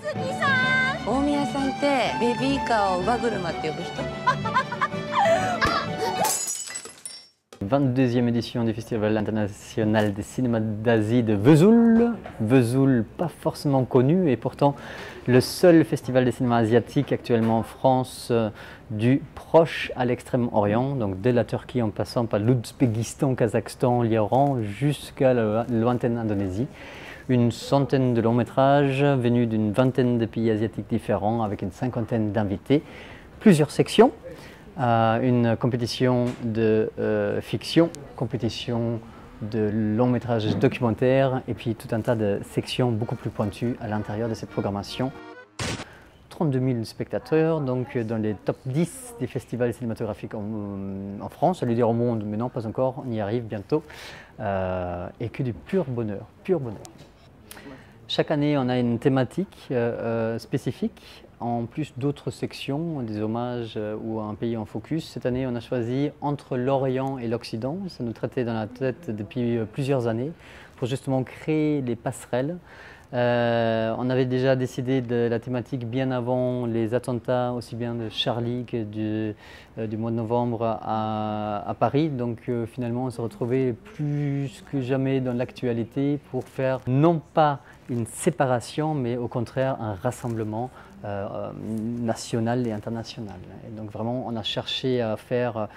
大宮さんってベビーカーを乳母車って呼ぶ人22e édition du Festival international des cinémas d'Asie de Vesoul. Vesoul, pas forcément connu, et pourtant le seul festival des cinémas asiatiques actuellement en France, du Proche à l'Extrême-Orient, donc dès la Turquie en passant par l'Ouzbékistan, Kazakhstan, l'Iran, jusqu'à la lointaine Indonésie. Une centaine de longs métrages venus d'une vingtaine de pays asiatiques différents avec une cinquantaine d'invités, plusieurs sections. Une compétition de fiction, compétition de long métrage documentaire et puis tout un tas de sections beaucoup plus pointues à l'intérieur de cette programmation. 32 000 spectateurs, donc dans les top 10 des festivals cinématographiques en France, j'allais dire au monde, mais non, pas encore, on y arrive bientôt, et que du pur bonheur, pur bonheur. Chaque année, on a une thématique spécifique, en plus d'autres sections, des hommages ou un pays en focus. Cette année, on a choisi Entre l'Orient et l'Occident. Ça nous traitait dans la tête depuis plusieurs années pour justement créer les passerelles. On avait déjà décidé de la thématique bien avant les attentats, aussi bien de Charlie que du mois de novembre à Paris. Donc finalement, on s'est retrouvé plus que jamais dans l'actualité pour faire non pas une séparation, mais au contraire un rassemblement national et international. Et donc vraiment, on a cherché à faire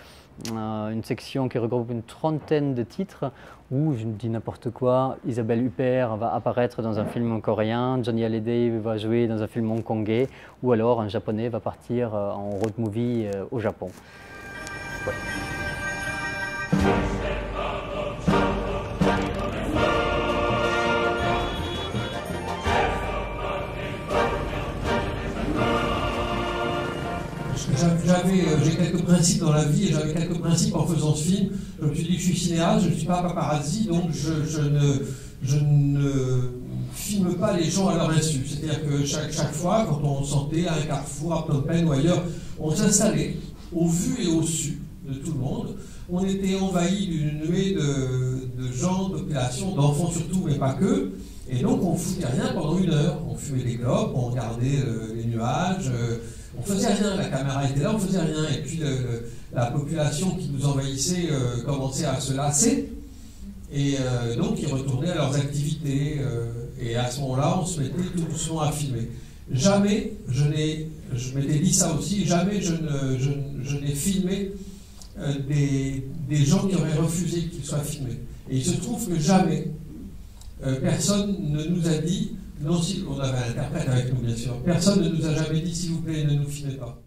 une section qui regroupe une trentaine de titres où, je ne dis n'importe quoi, Isabelle Huppert va apparaître dans un film coréen, Johnny Hallyday va jouer dans un film hongkongais, ou alors un japonais va partir en road movie au Japon. Ouais. J'ai quelques principes dans la vie et j'avais quelques principes en faisant ce film. Je me suis dit que je suis cinéaste, je ne suis pas paparazzi, donc je ne filme pas les gens à leur insu. C'est-à-dire que chaque fois, quand on sentait à un carrefour, à Phnom Penh ou ailleurs, on s'installait au vu et au su de tout le monde. On était envahi d'une nuée de gens, de populations, d'enfants surtout, mais pas que. Et donc on ne foutait rien pendant une heure. On fumait des clopes, on regardait les nuages. On faisait rien, la caméra était là, on faisait rien. Et puis la population qui nous envahissait commençait à se lasser. Et donc ils retournaient à leurs activités. Et à ce moment-là, on se mettait tout doucement à filmer. Jamais, je m'étais dit ça aussi, jamais je n'ai filmé des gens qui auraient refusé qu'ils soient filmés. Et il se trouve que jamais, personne ne nous a dit, non, si on avait un interprète avec nous bien sûr, personne ne nous a jamais dit s'il vous plaît ne nous filmez pas.